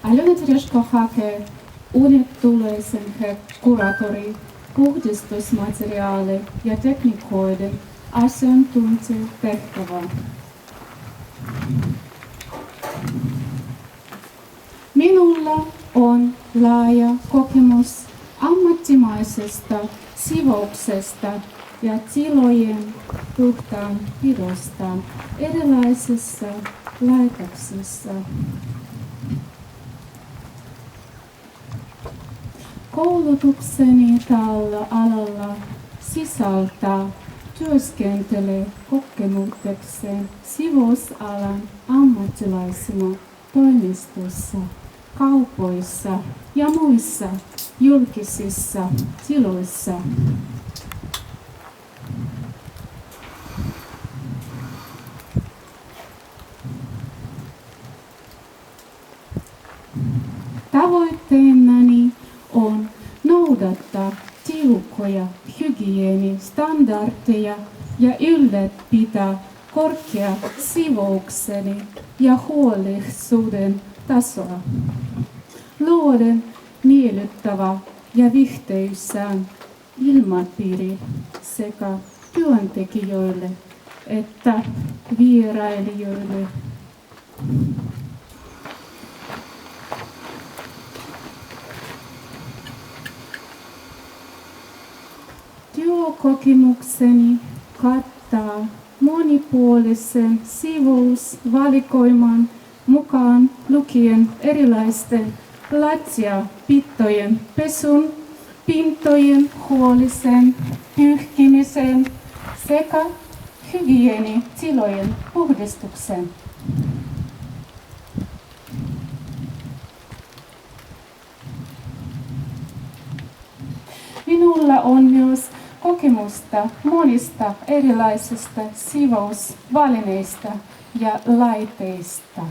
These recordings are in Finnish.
Aluetriesko hakee uudettuleisen kuratori puhdistusmateriaali ja tekniikoiden asiantuntijatehtävä. Minulla on laaja kokemus ammattimaisesta siivouksesta ja tilojen puhtaanpidosta erilaisissa laitoksissa. Koulutukseni tällä alalla sisältää työskentelykokemuksen siivousalan ammattilaisena toimistossa, kaupoissa ja muissa julkisissa tiloissa. Tavoitteenani on noudattaa tiukkoja hygienistandardeja ja ylläpitää korkea siivoukseni ja huolellisuuden tasoa. Luoden miellyttävä ja viihtyisän ilmapiiri sekä työntekijöille että vierailijoille. Työkokemukseni kattaa monipuolisen siivousvalikoiman mukaan lukien erilaisten lattiapintojen pesun, pintojen huolellisen pyyhkimisen sekä hygienitilojen puhdistuksen. Minulla on myös kokemusta monista erilaisista siivousvälineistä ja laitteista.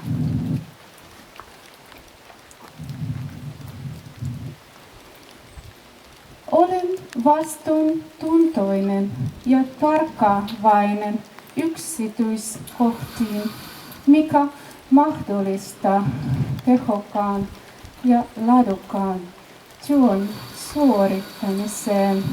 Olen vastuuntuntoinen ja tarkkaavainen yksityiskohtiin, mikä mahdollistaa tehokkaan ja laadukkaan työn suorittamiseen.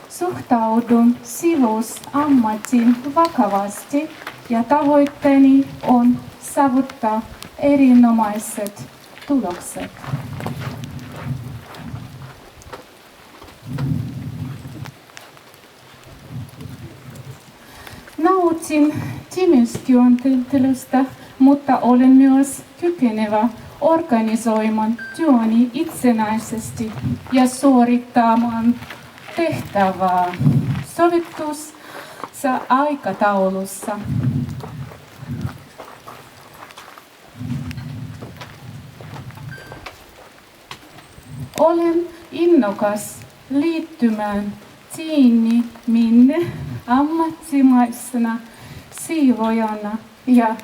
Suhtaudun siivousammattiin vakavasti ja tavoitteeni on saavuttaa erinomaiset tulokset. Nautin tiimistyöskentelystä, mutta olen myös kykenevä organisoimaan työni itsenäisesti ja suorittamaan tehtävää sovitussa aikataulussa. Olen innokas liittymään tiimiin ammattimaisena siivoojana ja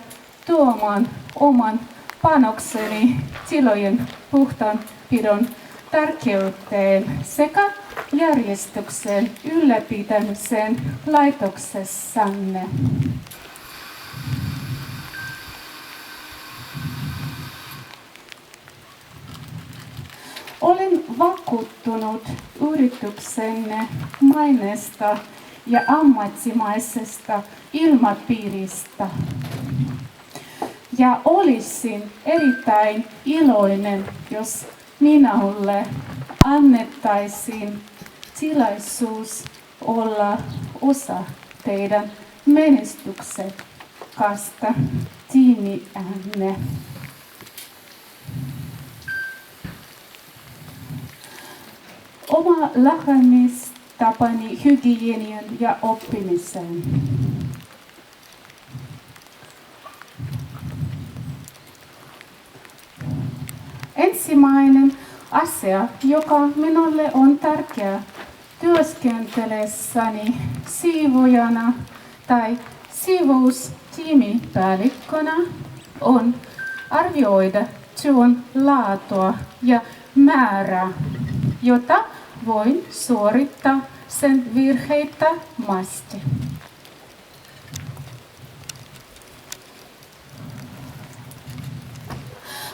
tuomaan oman panokseni tilojen puhtaanpidon tärkeyteen sekä järjestyksen ylläpitämiseen laitoksessanne. Olen vakuuttunut yrityksenne maineesta ja ammattimaisesta ilmapiiristä. Ja olisin erittäin iloinen, jos minulle annettaisiin tilaisuus olla osa teidän menestyksekasta tiimiänne. Oma lähestymistapani hygienian ja oppimiseen. Ensimmäinen asia, joka minulle on tärkeä työskentellessäni siivoojana tai siivoustiimipäällikkönä, on arvioida työn laatua ja määrää, jota voin suorittaa sen virheittömästi.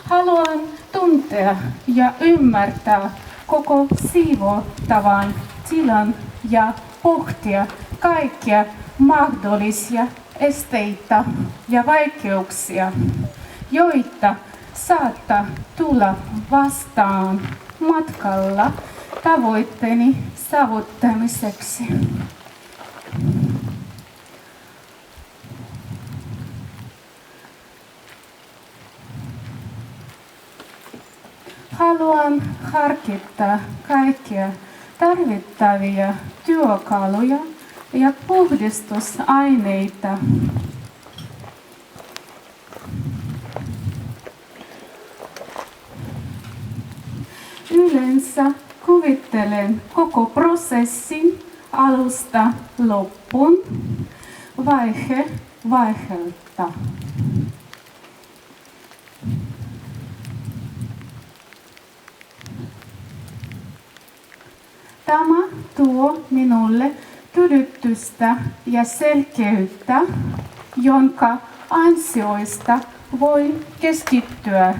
Haluan tuntea ja ymmärtää koko siivotavan tilan ja pohtia kaikkia mahdollisia esteitä ja vaikeuksia, joita saattaa tulla vastaan matkalla tavoitteeni saavuttamiseksi. Haluan harkita kaikkia tarvittavia työkaluja ja puhdistusaineita. Yleensä kuvittelen koko prosessin alusta loppuun, vaihe vaiheelta. Tämä tuo minulle tyydytystä ja selkeyttä, jonka ansioista voi keskittyä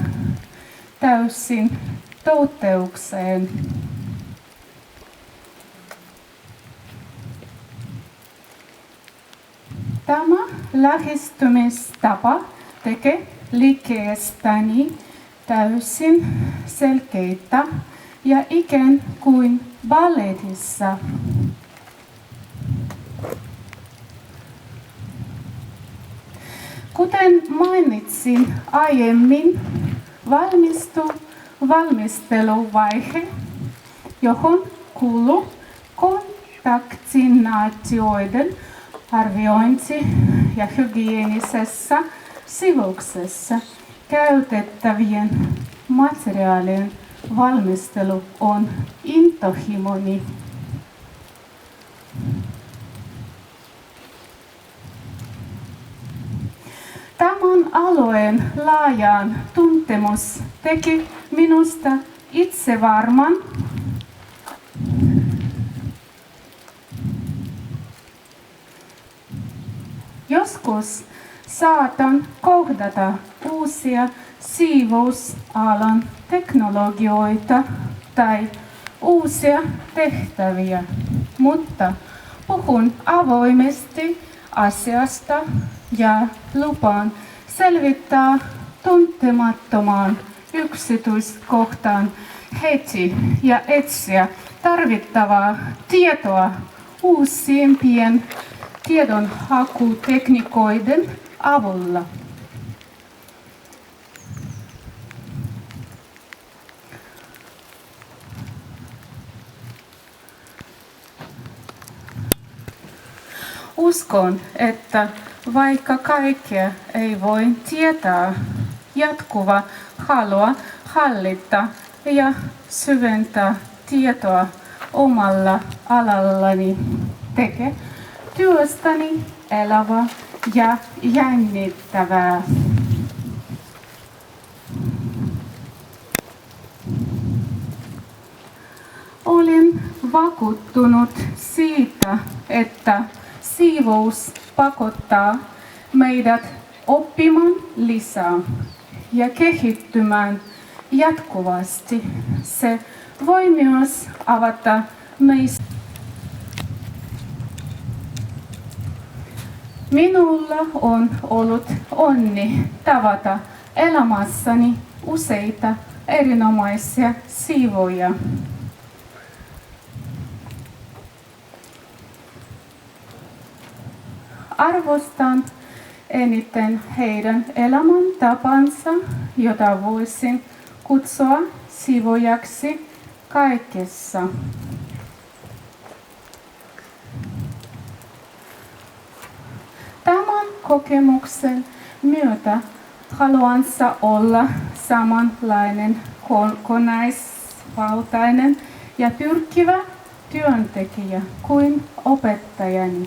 täysin toteutukseen. Tämä lähestymistapa tekee liikkeestäni täysin selkeitä ja ikään kuin balletissa. Kuten mainitsin aiemmin, valmisteluvaihe, johon kuuluu kontaktinaatioiden arviointi ja hygienisessä sivuksessa käytettävien materiaalien valmistelu on intohimoni. Tämän alueen laajan tuntemus teki minusta itsevarman joskus saatan kohdata uusia siivousalan teknologioita tai uusia tehtäviä, mutta puhun avoimesti asiasta ja lupaan selvittää tuntemattomaan yksityiskohtaan heti ja etsiä tarvittavaa tietoa uusimpien tiedonhakutekniikoiden avulla. Uskon, että vaikka kaikkea ei voi tietää, jatkuva halua hallita ja syventää tietoa omalla alallani tekee työstäni elävää ja jännittävää. Olen vakuuttunut siitä, että siivous pakottaa meidät oppimaan lisää ja kehittymään jatkuvasti. Se voi myös avata meistä. Minulla on ollut onni tavata elämässäni useita erinomaisia siivoja. Arvostan eniten heidän elämäntapansa, jota voisin kutsua siivojaksi kaikessa. Tämän kokemuksen myötä haluan olla samanlainen kokonaisvaltainen ja pyrkivä työntekijä kuin opettajani.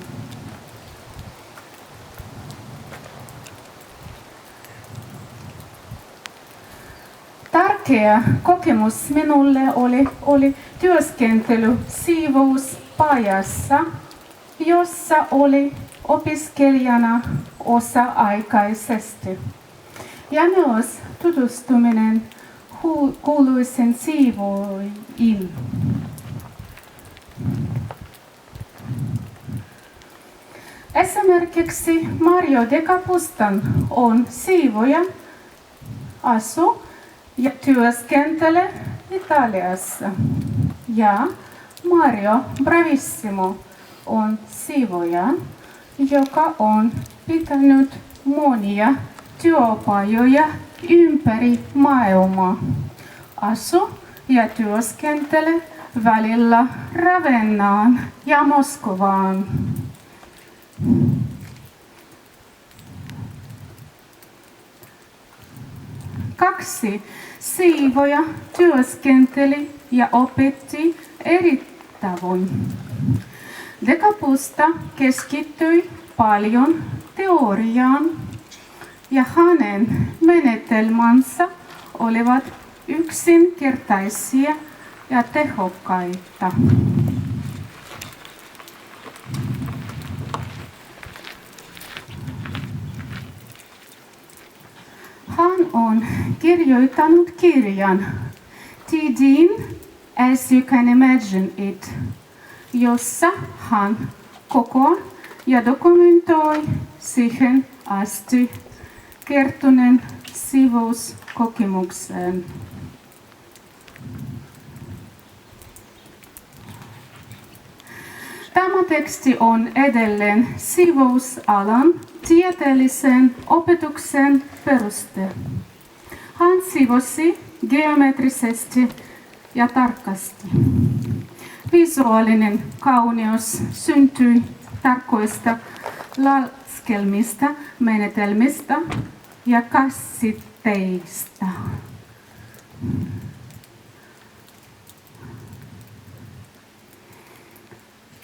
Tärkeä kokemus minulle oli työskentely siivouspajassa, jossa oli opiskelijana osa-aikaisesti. ja myös tutustuminen kuuluisiin siivoihin. Esimerkiksi Mario de Capustan on siivoja, asuu ja työskentelee Italiassa. Ja Mario Bravissimo on siivoja, joka on pitänyt monia työpajoja ympäri maailmaa. Asuu ja työskentelee välillä Ravennaan ja Moskovaan. Kaksi siivoja työskenteli ja opetti eri tavoin. De Capusta keskittyi paljon teoriaan ja hänen menetelmänsä olivat yksinkertaisia ja tehokkaita. Hän on kirjoittanut kirjan Tidin As You Can Imagine It, jossa hän kokoaa ja dokumentoi siihen asti kertoneen siivouskokemuksen. Tämä teksti on edelleen siivousalan tieteellisen opetuksen peruste. Hän siivosi geometrisesti ja tarkasti. Visuaalinen kauneus syntyi tarkoista laskelmista, menetelmistä ja käsitteistä.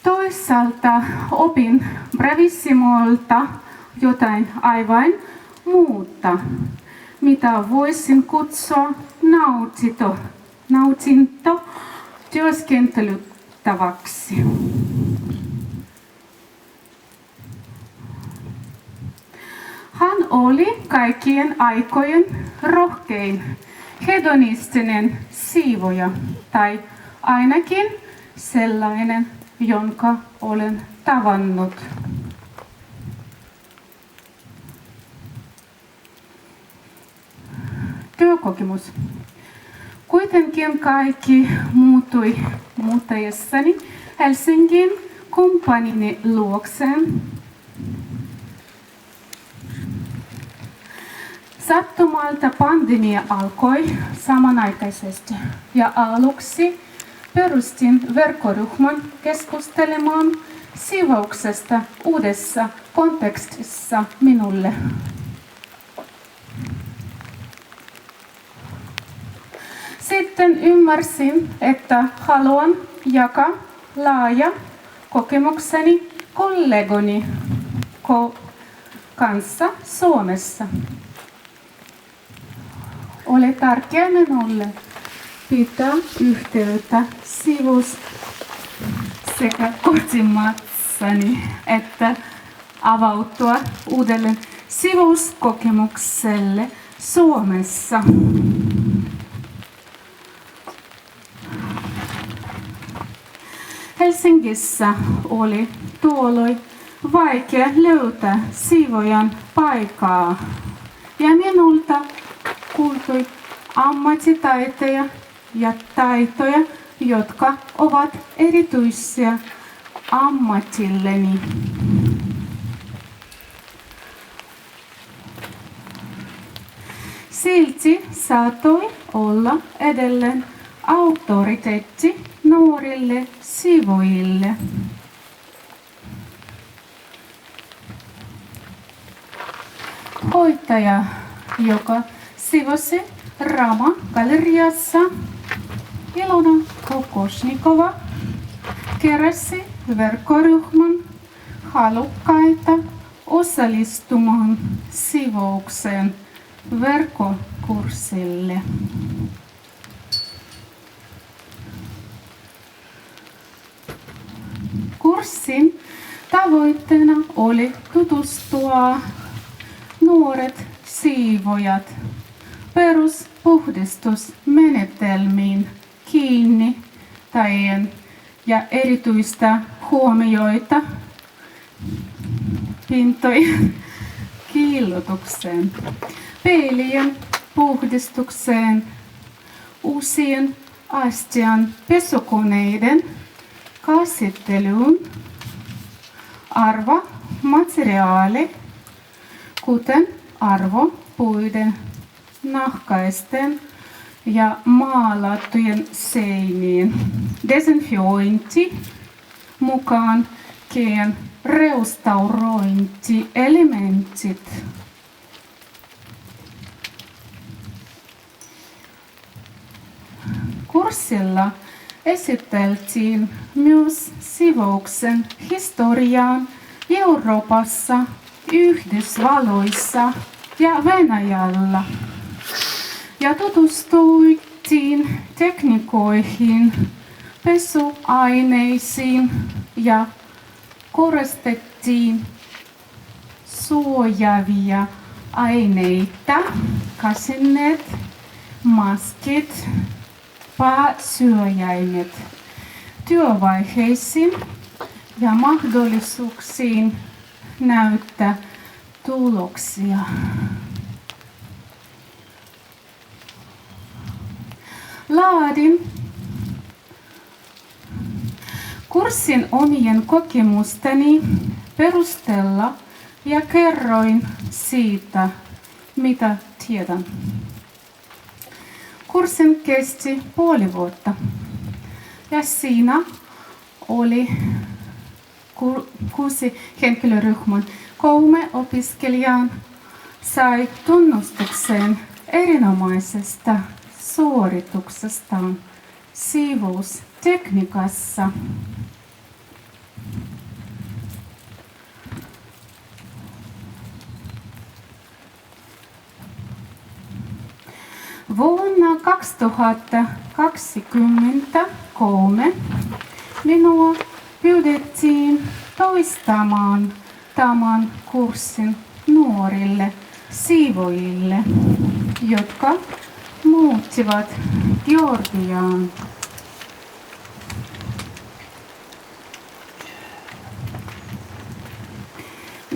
Toisaalta opin Bravissimolta jotain aivan muuta, mitä voisin kutsua nautinto työskentelytavaksi. Hän oli kaikkien aikojen rohkein hedonistinen siivoja, tai ainakin sellainen, jonka olen tavannut. Työkokemus. Kuitenkin kaikki muuttui muuttaessani Helsingin kumppanini luokseen. Sattumalta pandemia alkoi samanaikaisesti ja aluksi perustin verkkoryhmän keskustelemaan siivouksesta uudessa kontekstissa minulle. Sitten ymmärsin, että haluan jakaa laaja kokemukseni kollegoni kanssa Suomessa. Oli tärkeää minulle pitää yhteyttä siivous sekä kotimaassani että avautua uudelleen siivouskokemukselle Suomessa. Helsingissä oli tuolloin vaikea löytää siivojan paikkaa ja minulta kuultui ammattitaitoja ja taitoja, jotka ovat erityisiä ammatilleni. Silti saattoi olla edelleen auktoriteetti nuorille siivoojille. Hoitaja, joka siivosi Rama-galleriassa, Ilona Kokošníková, keräsi verkkoryhmän halukkaita osallistumaan siivoukseen verkkokurssille. Kurssin tavoitteena oli tutustua nuoret siivojat peruspuhdistusmenetelmiin kiinni ja erityistä huomioita pintojen kiillotukseen, peilien puhdistukseen, uusien astian pesukoneiden käsittelyyn, arvomateriaali, kuten arvopuiden, nahkaisten ja maalattujen seinien desinfiointi, mukaan lukien restaurointielementit. Kurssilla esiteltiin myös sivuuksen historiaan Euroopassa, Yhdysvalloissa ja Venäjällä ja tutustuitiin tekniikoihin, pesuaineisiin ja koristettiin suojaavia aineita, kasineet, maskit, pääsyöjäimet työvaiheisiin ja mahdollisuuksiin näyttää tuloksia. Laadin kurssin omien kokemusteni perusteella ja kerroin siitä, mitä tiedän. Kurssin kesti puoli vuotta ja siinä oli 6 henkilöryhmän. 3 opiskelijaa sai tunnustuksen erinomaisesta suorituksestaan siivoustekniikassa. Vuonna 2023 minua pyydettiin toistamaan tämän kurssin nuorille siivoojille, jotka muuttivat Georgiaan.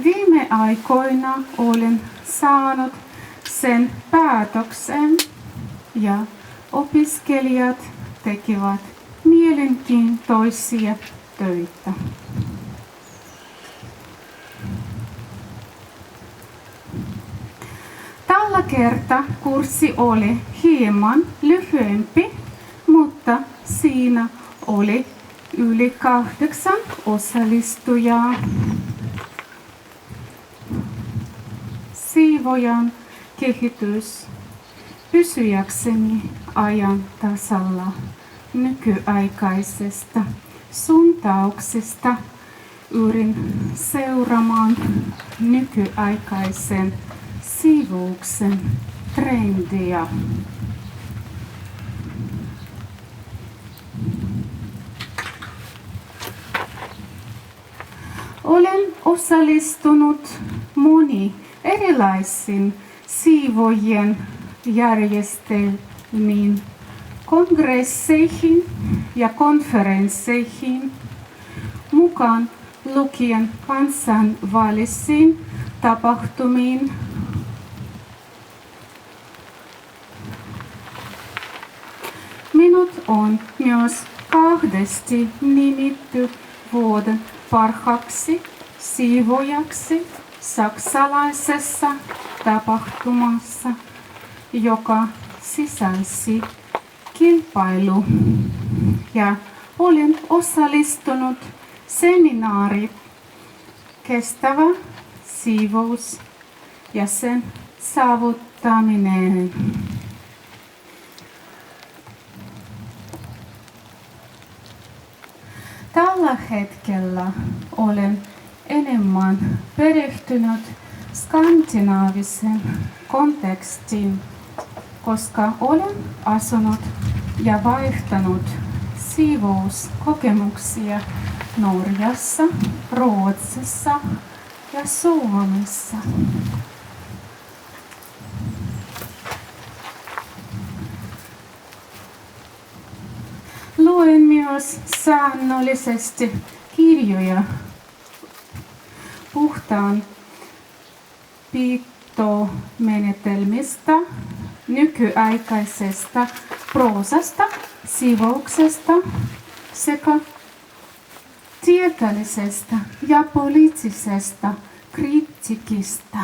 Viime aikoina olen saanut sen päätöksen ja opiskelijat tekevät mielenkiintoisia töitä. Tällä kertaa kurssi oli hieman lyhyempi, mutta siinä oli yli 8 osallistujaa. Siivojan kehitys pysyäkseni ajan tasalla nykyaikaisesta suuntauksesta yrin seuraamaan nykyaikaisen siivouksen trendiä. Olen osallistunut moniin erilaisiin siivoojien järjestelmiin, kongresseihin ja konferensseihin, mukaan lukien kansainvälisiin tapahtumiin. Minut on myös kahdesti nimitty vuoden parhaaksi siivoojaksi saksalaisessa tapahtumassa, joka sisälsi kilpailu, ja olen osallistunut seminaariin kestävä siivous ja sen saavuttaminen. Tällä hetkellä olen enemmän perehtynyt skandinaavisen kontekstiin, koska olen asunut ja vaihtanut siivouskokemuksia Norjassa, Ruotsissa ja Suomessa. Luen myös säännöllisesti kirjoja puhtaan pitomenetelmistä, nykyaikaisesta proosasta, sivouksesta sekä tieteellisestä ja poliittisesta kriitikistä.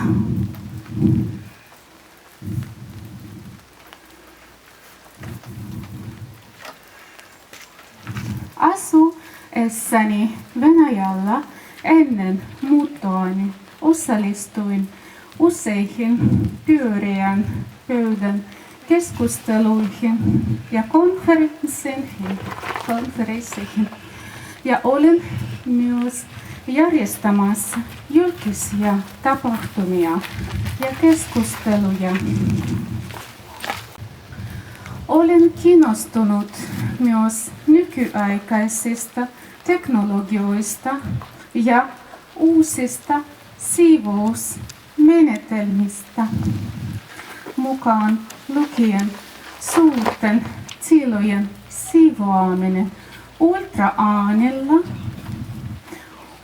Asuessani Venäjällä ennen muuttoani osallistuin useihin pyöreän pöydän keskusteluihin ja konferensseihin ja olen myös järjestämässä julkisia tapahtumia ja keskusteluja. Olen kiinnostunut myös nykyaikaisista teknologioista ja uusista siivousmenetelmistä, mukaan lukien suurten tilojen siivoaminen ultraäänellä,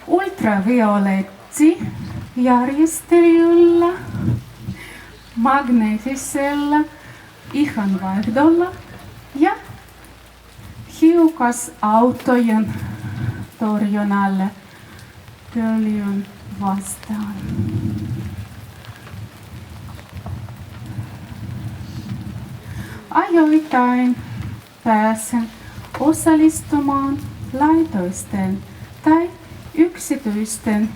ultraviolettijärjestelyllä, magneettisella ihonvaihdolla ja hiukkasautojen torjunnalla pölyyn vastaan. Ajoittain pääsen osallistumaan laitosten tai yksityisten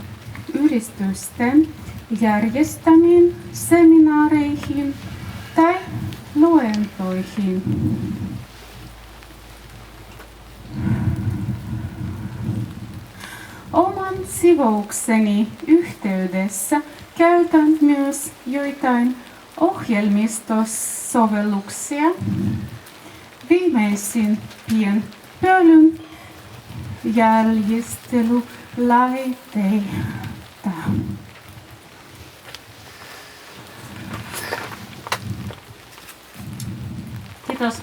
yritysten järjestämiin seminaareihin tai luentoihin. Oman sivoukseni yhteydessä käytän myös joitain ohjelmistosovelluksia, viimeisimpien pölyn jäljestelylaitteita. Kiitos.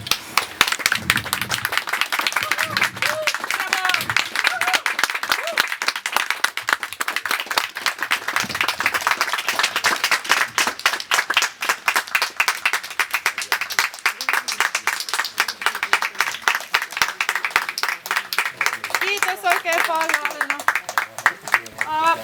Kiitos oikein paljon.